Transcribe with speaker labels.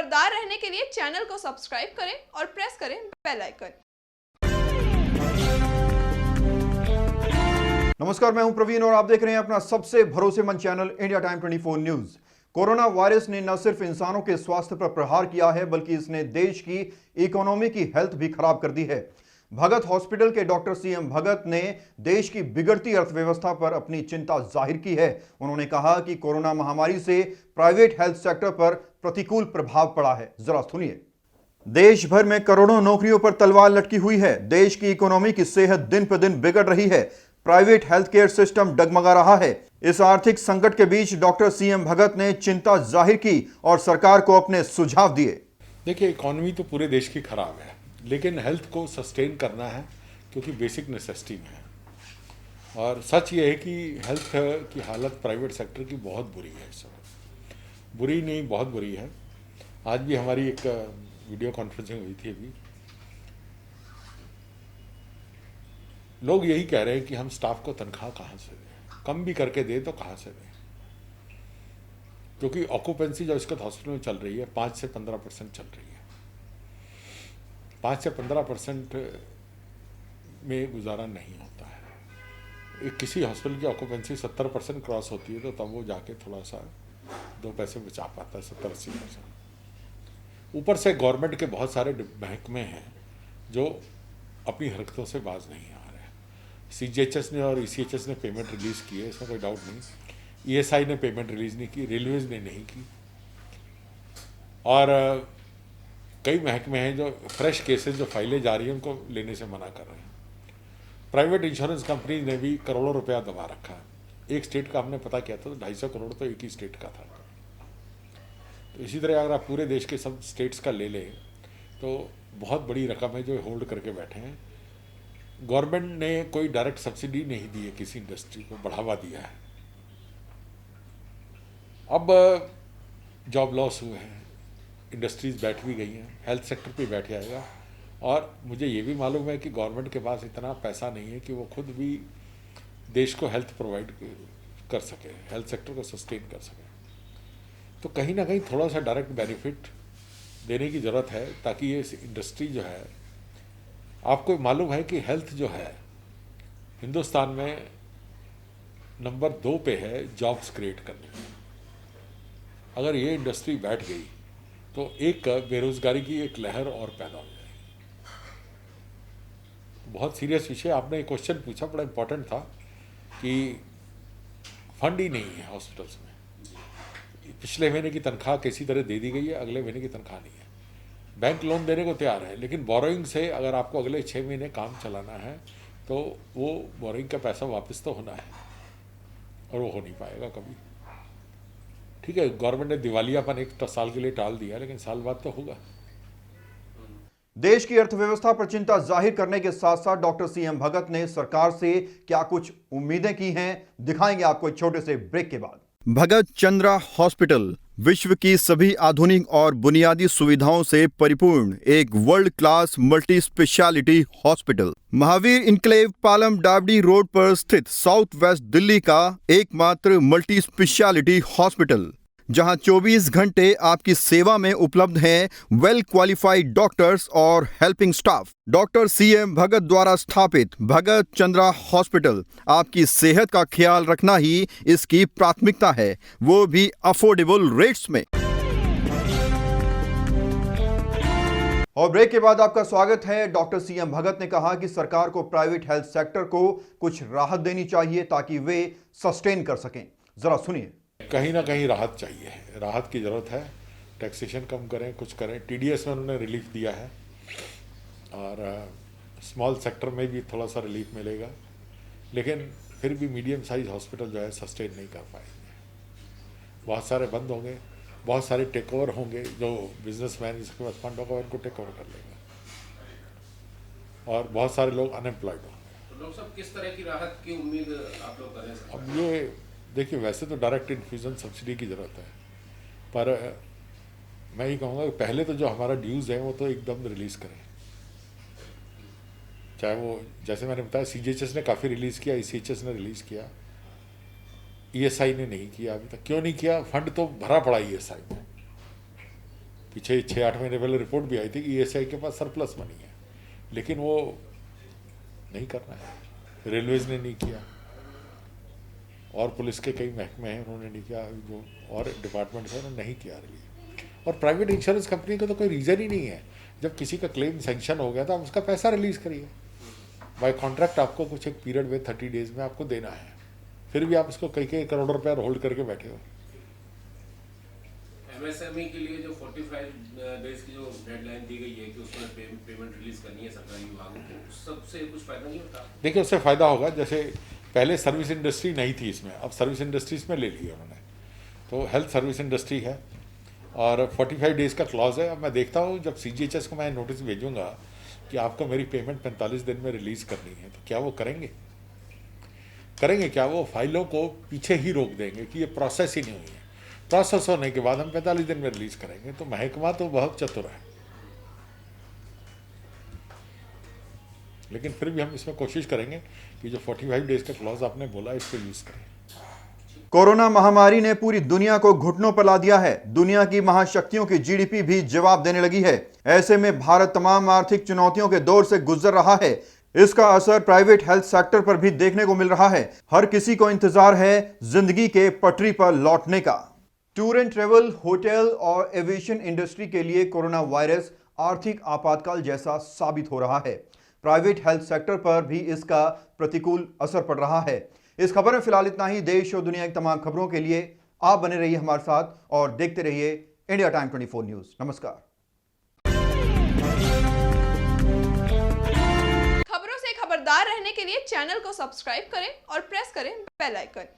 Speaker 1: खबरदार रहने के लिए चैनल को सब्सक्राइब करें और प्रेस करें बेल आइकन।
Speaker 2: नमस्कार, मैं हूं प्रवीण और आप देख रहे हैं अपना सबसे भरोसेमंद channel India time 24 news. Corona virus ने न सिर्फ इंसानों के स्वास्थ्य पर प्रहार किया है, बल्कि इसने देश की इकोनॉमी की हेल्थ भी खराब कर दी है। भगत हॉस्पिटल के डॉक्टर सीएम भगत ने देश की बिगड़ती अर्थव्यवस्था पर अपनी चिंता जाहिर की है। उन्होंने कहा कि कोरोना महामारी से प्राइवेट हेल्थ सेक्टर पर प्रतिकूल प्रभाव पड़ा है। जरा सुनिए। देश भर में करोड़ों नौकरियों पर तलवार लटकी हुई है। देश की इकोनॉमी की सेहत दिन पर दिन बिगड़ रही है। प्राइवेट हेल्थ केयर सिस्टम डगमगा रहा है। इस आर्थिक संकट के बीच डॉक्टर सीएम भगत ने चिंता जाहिर की और सरकार को अपने सुझाव दिए।
Speaker 3: देखिए, इकोनॉमी तो पूरे देश की खराब है, लेकिन हेल्थ को सस्टेन करना है क्योंकि बेसिक नेसेसिटी में है। और सच ये है कि हेल्थ की हालत प्राइवेट सेक्टर की बहुत बुरी है इस समय। बुरी नहीं, बहुत बुरी है। आज भी हमारी एक वीडियो कॉन्फ्रेंसिंग हुई थी अभी। लोग यही कह रहे हैं कि हम स्टाफ को तनख्वाह कहाँ से दें, कम भी करके दें तो कहाँ से दें, क्योंकि ऑक्यूपेंसी जो इसका हॉस्पिटल में चल रही है 5 से 15% चल रही है। 5 से 15% में गुजारा नहीं होता है। किसी हॉस्पिटल की ऑक्यूपेंसी 70% क्रॉस होती है तो तब वो जाके थोड़ा सा 2 पैसे बचा पाता है, 70-80%। ऊपर से गवर्नमेंट के बहुत सारे महकमे हैं जो अपनी हरकतों से बाज नहीं आ रहे हैं। CGHS ने और ECHS ने पेमेंट रिलीज़ की है, इसमें कोई डाउट नहीं। ESI ने पेमेंट रिलीज़ नहीं की, रेलवेज़ ने नहीं की। और कई महकमे हैं जो फ्रेश केसेस जो फाइलें जा रही हैं उनको लेने से मना कर रहे हैं। प्राइवेट इंश्योरेंस कंपनी ने भी करोड़ों रुपया दबा रखा है। एक स्टेट का हमने पता किया था तो 250 करोड़ तो एक ही स्टेट का था। तो इसी तरह अगर आप पूरे देश के सब स्टेट्स का ले लें तो बहुत बड़ी रकम है जो होल्ड करके बैठे हैं। गवर्नमेंट ने कोई डायरेक्ट सब्सिडी नहीं दी है, किसी इंडस्ट्री को बढ़ावा दिया है। अब जॉब लॉस हुए हैं, इंडस्ट्रीज बैठ भी गई हैं, हेल्थ सेक्टर पे बैठ जाएगा। और मुझे ये भी मालूम है कि गवर्नमेंट के पास इतना पैसा नहीं है कि वो खुद भी देश को हेल्थ प्रोवाइड कर सके, हेल्थ सेक्टर को सस्टेन कर सके। तो कहीं ना कहीं थोड़ा सा डायरेक्ट बेनिफिट देने की ज़रूरत है, ताकि ये इंडस्ट्री जो है, आपको मालूम है कि हेल्थ जो है हिंदुस्तान में नंबर 2 पे है जॉब्स क्रिएट करने में। अगर ये इंडस्ट्री बैठ गई तो एक बेरोजगारी की एक लहर और पैदा हो जाएगी। बहुत सीरियस विषय आपने एक क्वेश्चन पूछा, बड़ा इंपॉर्टेंट था कि फंड ही नहीं है हॉस्पिटल्स में। पिछले महीने की तनख्वाह किसी तरह दे दी गई है, अगले महीने की तनख्वाह नहीं है। बैंक लोन देने को तैयार है, लेकिन बोरोइंग से अगर आपको अगले 6 महीने काम चलाना है तो वो बोरोइंग का पैसा वापस तो होना है, और वो हो नहीं पाएगा कभी। ठीक है, गवर्नमेंट ने दिवालियापन एक साल के लिए टाल दिया, लेकिन साल बाद तो होगा।
Speaker 2: देश की अर्थव्यवस्था पर चिंता जाहिर करने के साथ साथ डॉक्टर सीएम भगत ने सरकार से क्या कुछ उम्मीदें की हैं, दिखाएंगे आपको एक छोटे से ब्रेक के बाद। भगत चंद्रा हॉस्पिटल विश्व की सभी आधुनिक और बुनियादी सुविधाओं से परिपूर्ण एक world class multi speciality hospital, Mahavir enclave Palam डावडी रोड पर स्थित साउथ वेस्ट दिल्ली का एकमात्र मल्टी स्पेशलिटी हॉस्पिटल, जहां 24 घंटे आपकी सेवा में उपलब्ध हैं वेल क्वालिफाइड डॉक्टर्स और हेल्पिंग स्टाफ। डॉक्टर सीएम भगत द्वारा स्थापित भगत चंद्रा हॉस्पिटल आपकी सेहत का ख्याल रखना ही इसकी प्राथमिकता है, वो भी अफोर्डेबल रेट्स में। और ब्रेक के बाद आपका स्वागत है। डॉक्टर सीएम भगत ने कहा कि सरकार को प्राइवेट हेल्थ सेक्टर को कुछ राहत देनी चाहिए ताकि वे सस्टेन कर सकें। जरा सुनिए।
Speaker 3: कहीं ना कहीं राहत चाहिए, राहत की ज़रूरत है। टैक्सेशन कम करें, कुछ करें। TDS में उन्होंने रिलीफ दिया है और स्मॉल सेक्टर में भी थोड़ा सा रिलीफ मिलेगा, लेकिन फिर भी मीडियम साइज हॉस्पिटल जो है सस्टेन नहीं कर पाएंगे। बहुत सारे बंद होंगे, बहुत सारे टेक ओवर होंगे। जो बिजनेसमैन जिसके पास फंड होगा उनको टेक ओवर कर लेगा, और बहुत सारे लोग अनएम्प्लॉयड होंगे।
Speaker 4: तो लोग सब किस तरह की राहत की उम्मीद आप लोग करें?
Speaker 3: अब ये देखिए, वैसे तो डायरेक्ट इन्फ्यूजन सब्सिडी की ज़रूरत है, पर मैं ये कहूँगा कि पहले तो जो हमारा ड्यूज़ है वो तो एकदम रिलीज़ करें। चाहे वो, जैसे मैंने बताया, CGHS ने काफ़ी रिलीज़ किया, ECHS ने रिलीज़ किया, ESI ने नहीं किया अभी तक। क्यों नहीं किया? फंड तो भरा पड़ा ESI में। पीछे 6-8 महीने पहले रिपोर्ट भी आई थी कि ईएसआई के पास सरप्लस मनी है, लेकिन वो नहीं करना है, रेलवेज ने नहीं किया और पुलिस के कई महकमे हैं उन्होंने नहीं किया, जो और डिपार्टमेंट्स हैं उन्होंने नहीं किया रिलीज। और प्राइवेट इंश्योरेंस कंपनी का तो कोई रीज़न ही नहीं है, जब किसी का क्लेम सेंक्शन हो गया तो आप उसका पैसा रिलीज़ करिए। बाय कॉन्ट्रैक्ट आपको कुछ एक पीरियड में 30 डेज में आपको देना है, फिर भी आप उसको कई करोड़ रुपया होल्ड करके बैठे हो।
Speaker 4: एमएसएमई के लिए जो 45 डेज की जो डेडलाइन दी गई है कि उसमें पेमेंट रिलीज करनी है सरकारी विभागों को, उस सबसे कुछ फायदा नहीं होता?
Speaker 3: देखिए उससे फ़ायदा होगा, जैसे पहले सर्विस इंडस्ट्री नहीं थी इसमें, अब सर्विस इंडस्ट्री इसमें ले ली है उन्होंने, तो हेल्थ सर्विस इंडस्ट्री है और 45 डेज़ का क्लॉज है। अब मैं देखता हूँ जब CGHS को मैं नोटिस भेजूँगा कि आपको मेरी पेमेंट 45 दिन में रिलीज़ करनी है, तो क्या वो करेंगे क्या वो फाइलों को पीछे ही रोक देंगे कि ये प्रोसेस ही नहीं हुई है, प्रोसेस होने के बाद हम 45 दिन में रिलीज़ करेंगे। तो महकमा तो बहुत चतुर है, लेकिन फिर भी हम इसमें कोशिश करेंगे कि जो 45 डेज़ का क्लॉज आपने बोला इसको यूज़ करें।
Speaker 2: कोरोना महामारी ने पूरी दुनिया को घुटनों पर ला दिया है। दुनिया की महाशक्तियों की GDP भी जवाब देने लगी है। ऐसे में भारत तमाम आर्थिक चुनौतियों के दौर से गुजर रहा है। इसका असर प्राइवेट हेल्थ सेक्टर पर भी देखने को मिल रहा है। हर किसी को इंतजार है जिंदगी के पटरी पर लौटने का। टूर एंड ट्रेवल, होटल और एविएशन इंडस्ट्री के लिए कोरोना वायरस आर्थिक आपातकाल जैसा साबित हो रहा है। प्राइवेट हेल्थ सेक्टर पर भी इसका प्रतिकूल असर पड़ रहा है। इस खबर में फिलहाल इतना ही। देश और दुनिया की तमाम खबरों के लिए आप बने रहिए हमारे साथ और देखते रहिए इंडिया टाइम 24 न्यूज। नमस्कार।
Speaker 1: खबरों से खबरदार रहने के लिए चैनल को सब्सक्राइब करें और प्रेस करें बेल आइकन।